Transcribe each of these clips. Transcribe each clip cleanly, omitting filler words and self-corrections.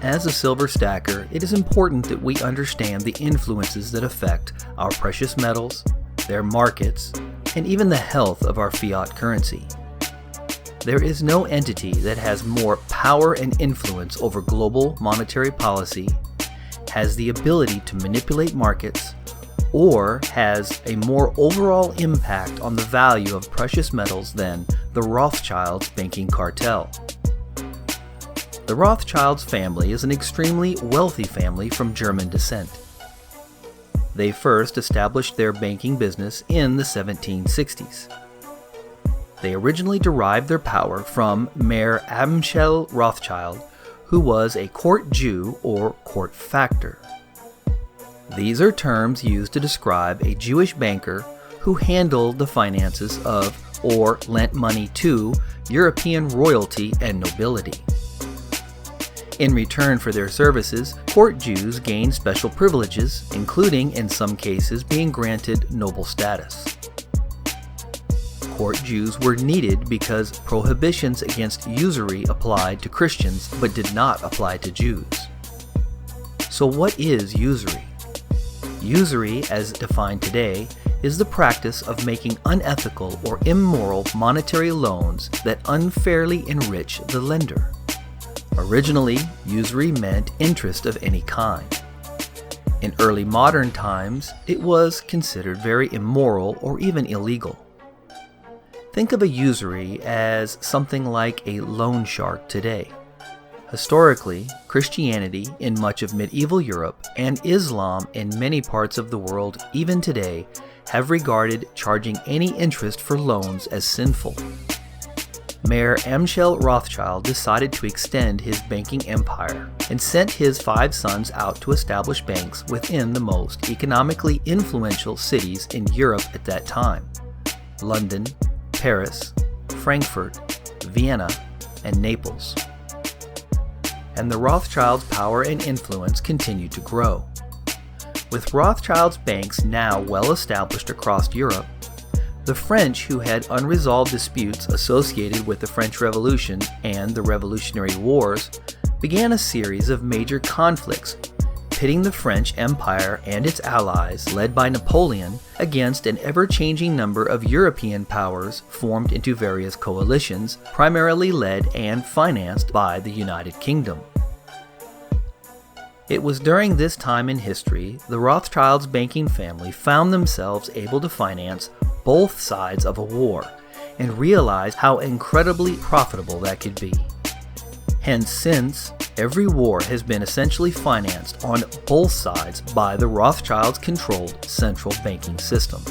As a silver stacker, it is important that we understand the influences that affect our precious metals, their markets, and even the health of our fiat currency. There is no entity that has more power and influence over global monetary policy, has the ability to manipulate markets, or has a more overall impact on the value of precious metals than the Rothschilds banking cartel. The Rothschilds family is an extremely wealthy family from German descent. They first established their banking business in the 1760s. They originally derived their power from Mayor Amschel Rothschild, who was a court Jew or court factor. These are terms used to describe a Jewish banker who handled the finances of or lent money to European royalty and nobility. In return for their services, court Jews gained special privileges, including in some cases being granted noble status. Court Jews were needed because prohibitions against usury applied to Christians but did not apply to Jews. So what is usury? Usury, as defined today, is the practice of making unethical or immoral monetary loans that unfairly enrich the lender. Originally, usury meant interest of any kind. In early modern times, it was considered very immoral or even illegal. Think of a usury as something like a loan shark today. Historically, Christianity in much of medieval Europe and Islam in many parts of the world even today have regarded charging any interest for loans as sinful. Mayor Amschel Rothschild decided to extend his banking empire and sent his 5 sons out to establish banks within the most economically influential cities in Europe at that time: London, Paris, Frankfurt, Vienna, and Naples. And the Rothschilds' power and influence continued to grow. With Rothschilds' banks now well established across Europe, the French, who had unresolved disputes associated with the French Revolution and the Revolutionary Wars, began a series of major conflicts, pitting the French Empire and its allies, led by Napoleon, against an ever-changing number of European powers formed into various coalitions, primarily led and financed by the United Kingdom. It was during this time in history the Rothschilds' banking family found themselves able to finance both sides of a war and realized how incredibly profitable that could be. Hence, since every war has been essentially financed on both sides by the Rothschilds-controlled central banking system.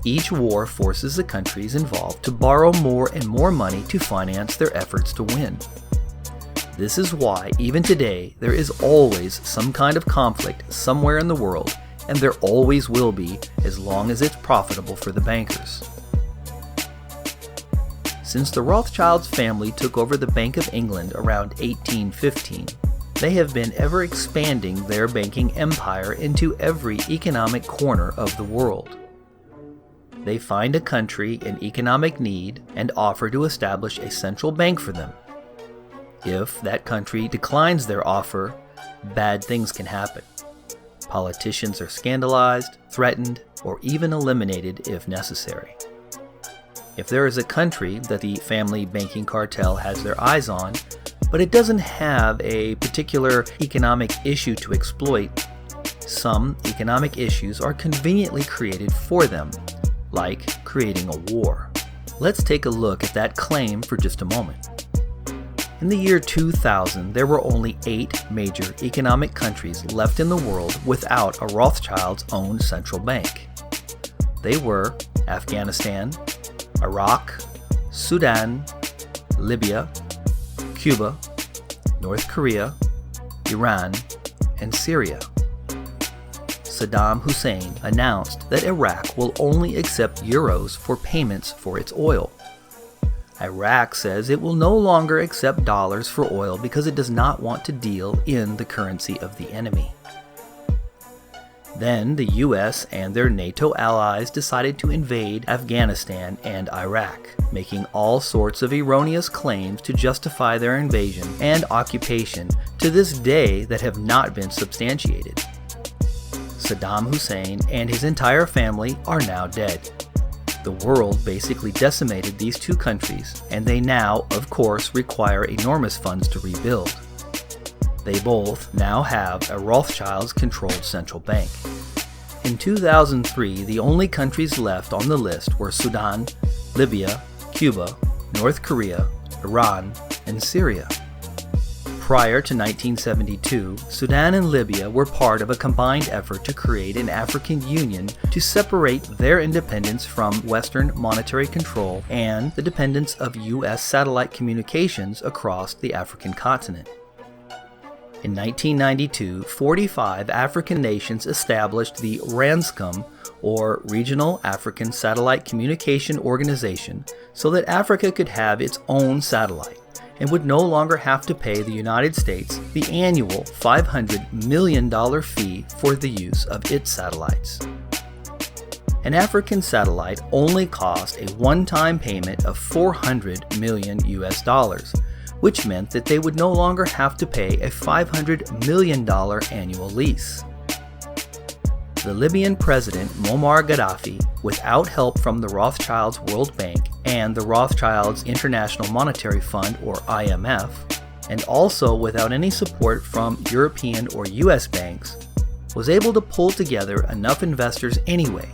Each war forces the countries involved to borrow more and more money to finance their efforts to win. This is why, even today, there is always some kind of conflict somewhere in the world, and there always will be as long as it's profitable for the bankers. Since the Rothschilds family took over the Bank of England around 1815, they have been ever expanding their banking empire into every economic corner of the world. They find a country in economic need and offer to establish a central bank for them. If that country declines their offer, bad things can happen. Politicians are scandalized, threatened, or even eliminated if necessary. If there is a country that the family banking cartel has their eyes on, but it doesn't have a particular economic issue to exploit, some economic issues are conveniently created for them, like creating a war. Let's take a look at that claim for just a moment. In the year 2000, there were only 8 major economic countries left in the world without a Rothschilds-owned central bank. They were Afghanistan, Iraq, Sudan, Libya, Cuba, North Korea, Iran, and Syria. Saddam Hussein announced that Iraq will only accept euros for payments for its oil. Iraq says it will no longer accept dollars for oil because it does not want to deal in the currency of the enemy. Then the US and their NATO allies decided to invade Afghanistan and Iraq, making all sorts of erroneous claims to justify their invasion and occupation to this day that have not been substantiated. Saddam Hussein and his entire family are now dead. The world basically decimated these two countries, and they now, of course, require enormous funds to rebuild. They both now have a Rothschild-controlled central bank. In 2003, the only countries left on the list were Sudan, Libya, Cuba, North Korea, Iran, and Syria. Prior to 1972, Sudan and Libya were part of a combined effort to create an African Union to separate their independence from Western monetary control and the dependence of U.S. satellite communications across the African continent. In 1992, 45 African nations established the RANSCOM, or Regional African Satellite Communication Organization, so that Africa could have its own satellite and would no longer have to pay the United States the annual $500 million fee for the use of its satellites. An African satellite only cost a one-time payment of $400 million US, which meant that they would no longer have to pay a $500 million annual lease. The Libyan president Muammar Gaddafi, without help from the Rothschilds World Bank and the Rothschilds International Monetary Fund, or IMF, and also without any support from European or US banks, was able to pull together enough investors anyway,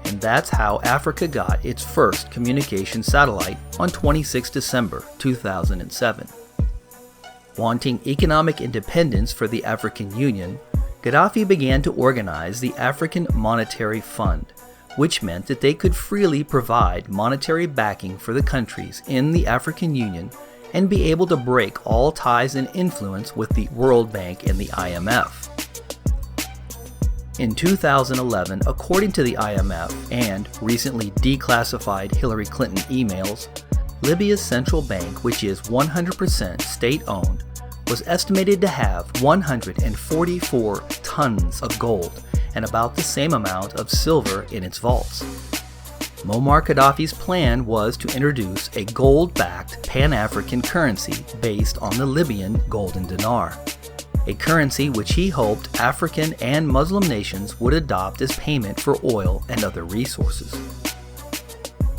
and that's how Africa got its first communication satellite on 26 December 2007. Wanting economic independence for the African Union, Gaddafi began to organize the African Monetary Fund, which meant that they could freely provide monetary backing for the countries in the African Union and be able to break all ties and influence with the World Bank and the IMF. In 2011, according to the IMF and recently declassified Hillary Clinton emails, Libya's central bank, which is 100% state-owned, was estimated to have 144 tons of gold and about the same amount of silver in its vaults. Muammar Gaddafi's plan was to introduce a gold-backed Pan-African currency based on the Libyan golden dinar, a currency which he hoped African and Muslim nations would adopt as payment for oil and other resources.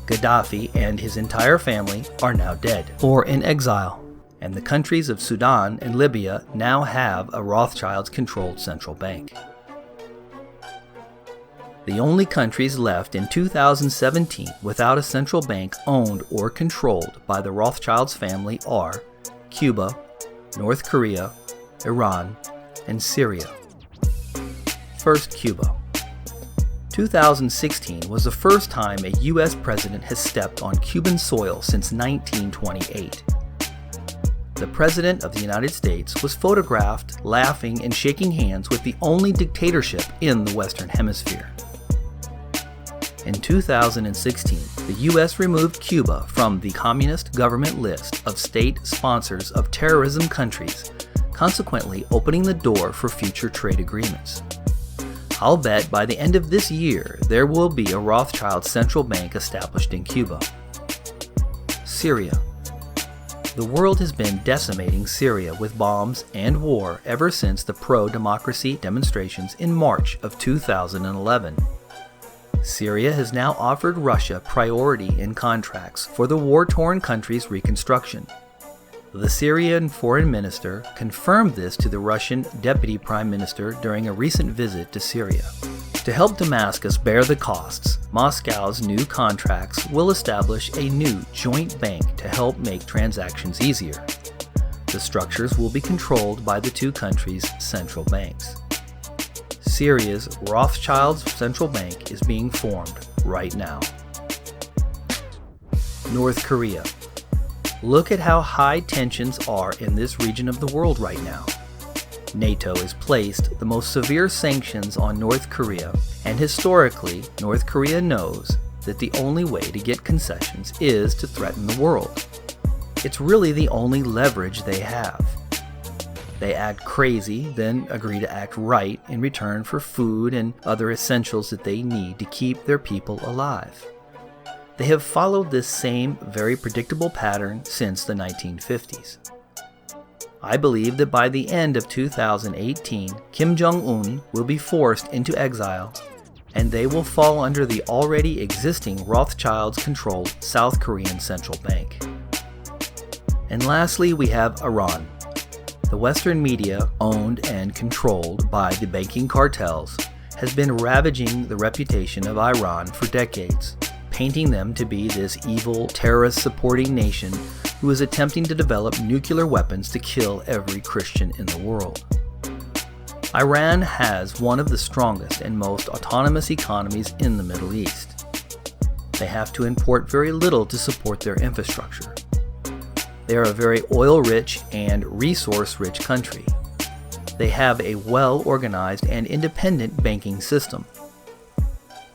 Gaddafi and his entire family are now dead or in exile, and the countries of Sudan and Libya now have a Rothschild-controlled central bank. The only countries left in 2017 without a central bank owned or controlled by the Rothschilds family are Cuba, North Korea, Iran, and Syria. First, Cuba. 2016 was the first time a U.S. president has stepped on Cuban soil since 1928. The President of the United States was photographed laughing and shaking hands with the only dictatorship in the Western Hemisphere. In 2016, the U.S. removed Cuba from the communist government list of state sponsors of terrorism countries, consequently opening the door for future trade agreements. I'll bet by the end of this year there will be a Rothschild central bank established in Cuba. Syria. The world has been decimating Syria with bombs and war ever since the pro-democracy demonstrations in March of 2011. Syria has now offered Russia priority in contracts for the war-torn country's reconstruction. The Syrian foreign minister confirmed this to the Russian deputy prime minister during a recent visit to Syria. To help Damascus bear the costs, Moscow's new contracts will establish a new joint bank to help make transactions easier. The structures will be controlled by the two countries' central banks. Syria's Rothschild Central Bank is being formed right now. North Korea. Look at how high tensions are in this region of the world right now. NATO has placed the most severe sanctions on North Korea, and historically, North Korea knows that the only way to get concessions is to threaten the world. It's really the only leverage they have. They act crazy, then agree to act right in return for food and other essentials that they need to keep their people alive. They have followed this same very predictable pattern since the 1950s. I believe that by the end of 2018, Kim Jong-un will be forced into exile, and they will fall under the already existing Rothschilds-controlled South Korean central bank. And lastly, we have Iran. The Western media, owned and controlled by the banking cartels, has been ravaging the reputation of Iran for decades, painting them to be this evil, terrorist-supporting nation who is attempting to develop nuclear weapons to kill every Christian in the world. Iran has one of the strongest and most autonomous economies in the Middle East. They have to import very little to support their infrastructure. They are a very oil-rich and resource-rich country. They have a well-organized and independent banking system.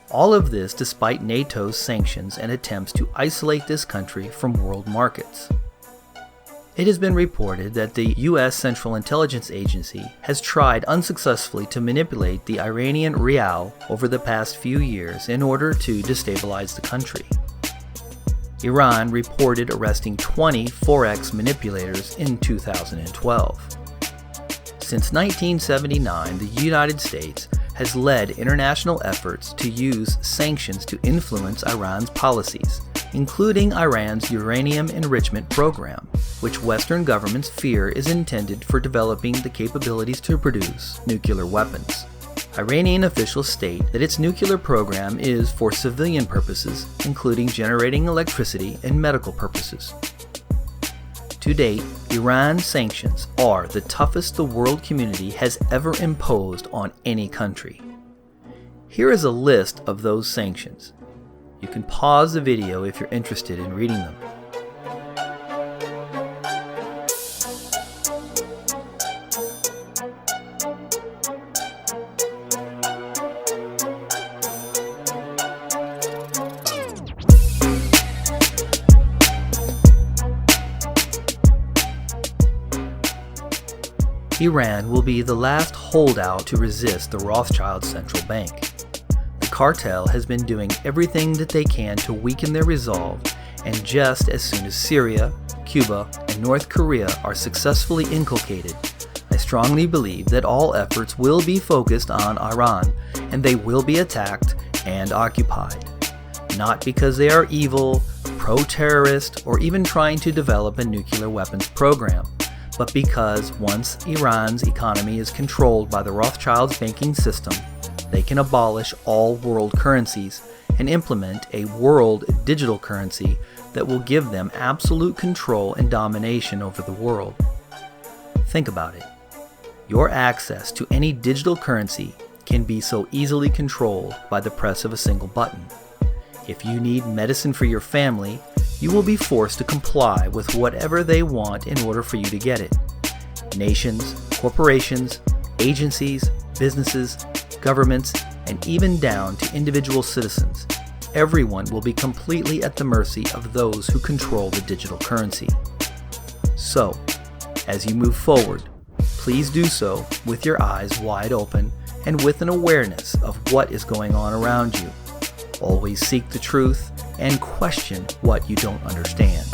All of this despite NATO's sanctions and attempts to isolate this country from world markets. It has been reported that the U.S. Central Intelligence Agency has tried unsuccessfully to manipulate the Iranian rial over the past few years in order to destabilize the country. Iran reported arresting 20 forex manipulators in 2012. Since 1979, the United States has led international efforts to use sanctions to influence Iran's policies, including Iran's uranium enrichment program, which Western governments fear is intended for developing the capabilities to produce nuclear weapons. Iranian officials state that its nuclear program is for civilian purposes, including generating electricity and medical purposes. To date, Iran's sanctions are the toughest the world community has ever imposed on any country. Here is a list of those sanctions. You can pause the video if you're interested in reading them. Iran will be the last holdout to resist the Rothschild Central Bank. The cartel has been doing everything that they can to weaken their resolve, and just as soon as Syria, Cuba, and North Korea are successfully inculcated, I strongly believe that all efforts will be focused on Iran, and they will be attacked and occupied. Not because they are evil, pro-terrorist, or even trying to develop a nuclear weapons program, but because once Iran's economy is controlled by the Rothschilds' banking system, they can abolish all world currencies and implement a world digital currency that will give them absolute control and domination over the world. Think about it. Your access to any digital currency can be so easily controlled by the press of a single button. If you need medicine for your family, you will be forced to comply with whatever they want in order for you to get it. Nations, corporations, agencies, businesses, governments, and even down to individual citizens, everyone will be completely at the mercy of those who control the digital currency. So, as you move forward, please do so with your eyes wide open and with an awareness of what is going on around you. Always seek the truth and question what you don't understand.